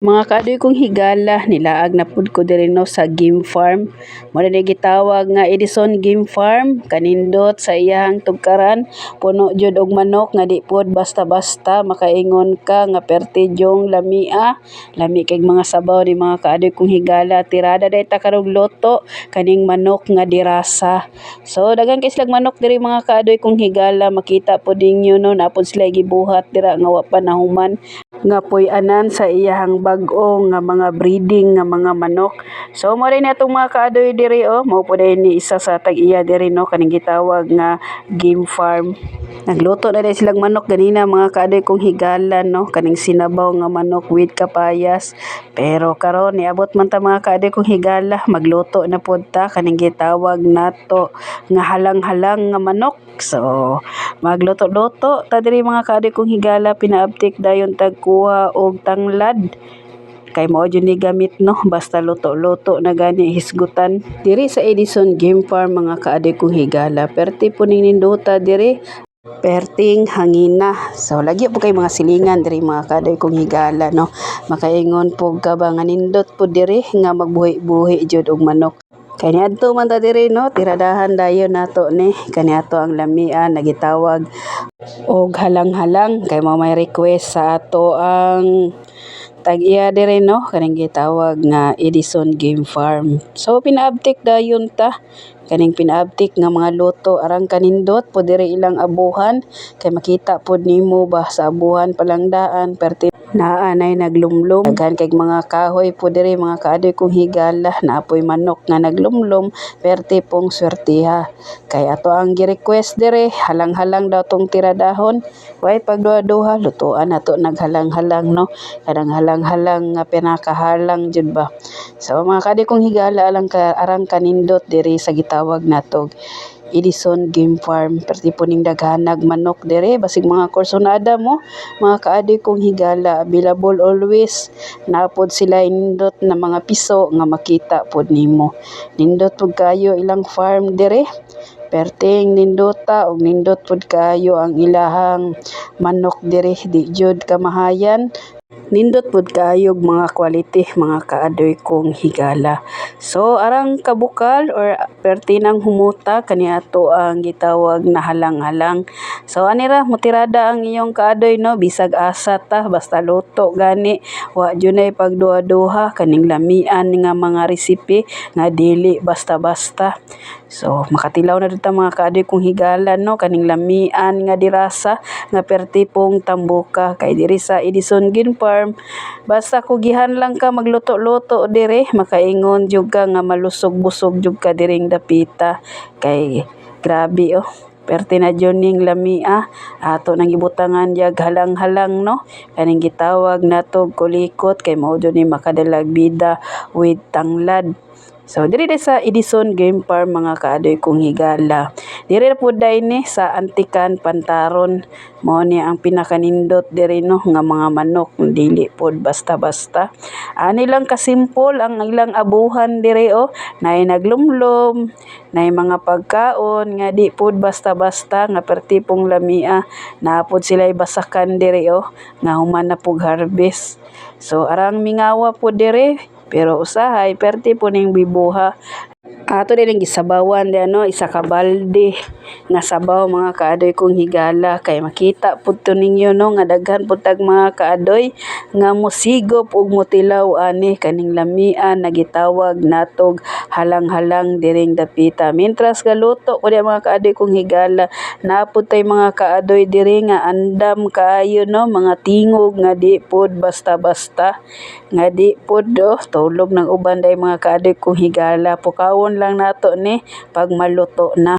Mga kaadoy kong higala, nilaag na pud ko diri no sa game farm. Mao na gitawag nga Edison Game Farm, kanindot sa iyang tugkaran, puno jud og manok nga di pud basta-basta makaingon ka nga pertidyong lamia, lami kay mga sabaw ni mga kaadoy kong higala. Tirada day ta karong loto kaning manok nga dirasa. So daghan kay silang manok diri mga kaadoy kong higala, makita pud ninyo no napod sila gibuhat dira nga wa pa nahuman nga puy-anan sa iyahang bag-o nga mga breeding nga mga manok. So mo rin atong mga kaadoy diri mao po ni isa sa tag-iya diri no kaning gitawag nga game farm. Nagluto na din silang manok ganina mga kaadoy kong higala no, kaning sinabaw nga manok with kapayas. Pero karon niabot man ta mga kaadoy kong higala, magluto na pud ta kaning gitawag nato nga halang-halang nga manok. So magluto-luto ta diri mga kaadoy kong higala, pinaabtik dayon tagkuha og tanglad. Kay mao jud ni gamit no, basta luto-luto na gani hisgutan. Diri sa Edison Game Farm mga kaadoy kong higala, perti po ning nindota diri, perting hangina. So lagi po kay mga silingan diri mga kaadoy kong higala no. Makaingon po ka ba nga nindot po diri nga magbuhi-buhi jud og manok. Kay niadto man ta diri no, tiradahan dayon nato ni kaniadto ang lamia nagitawag og halang-halang, kay mao may request sa ato ang tag-iya diri no, kaning gitawag nga Edison Game Farm. So pinaabtik dayon ta kaning pinaabtik nga mga luto arang kanindot po diri ilang abuhan, kay makita pod nimo ba sa abuhan palang daan perti naa nay naglumlum. Daghan kay mga kahoy po diri mga kaadoy kong higala, naapoy manok nga naglumlum, perti pong swertiha. Kay ato ang gi-request diri halang-halang daw tong tiradahon. Way pagduha-duha lutoan nato naghalang-halang no, kadang halang-halang nga pinakahalang jud ba. So mga kaadoy kong higala arang kanindot diri sa gitawag natog Edison Game Farm, perti po ning daghanag manok dere, basig mga korsonada mo mga kaadoy kong higala, available always. Napod sila indot na mga piso nga makita pod nimo. Nindot pud kayo ilang farm dere, perting nindota og nindot pud kayo ang ilahang manok dere, di jud kamahayan. Nindot pud kaayog mga quality mga kaadoy kong higala. So arang kabukal or pertinang humuta kaniadto ang gitawag na halang-halang. So anira mutirada ang iyong kaadoy no, bisag asa ta basta luto gani, wa junay pagduha-duha kaning lamian nga mga resipe nga dili basta-basta. So makatilaw na dito mga kaadoy kong higala no, kaning lamian nga dirasa nga perti pong tambuka. Kay diri sa Edison Game Farm, basta kugihan lang ka magluto-luto dire, makaingon jud ka nga malusog-busog jud ka diring dapita. Kay grabe perti na jud ning lamia, ato nang ibutangan jag halang-halang no, kaning gitawag natog kulikot, kay mao jud ni makadalag bida with tanglad. So diri sa Edison Game Farm mga kaadoy kong higala, diri po ni sa Antikan Pantaron, mao ni ang pinakanindot diri no nga mga manok, dili pod basta-basta. Ani lang kasimple ang ilang abuhan diri nay naglumlom, nay mga pagkaon nga di pod basta-basta nga perti pong lamia, napod sila basakan diri nga human na pog harvest. So arang mingawa po diri, pero usahay perti po ning bibuha. Ato din ang gisabawan di isa ka balde nga sabaw mga kaadoy kong higala, kay makita pud to ninyo no nga daghan pud tag mga kaadoy nga mosigop ug motilaw ani kaning lamian nagitawag natog halang-halang diring dapita. Mintras galuto ko mga kaadoy kong higala, napud tay mga kaadoy diri nga andam kaayo no, mga tingog nga di pud basta-basta, nga di pud tulog ng uban day mga kaadoy kong higala. Pukawon lang nato ni pag maluto na.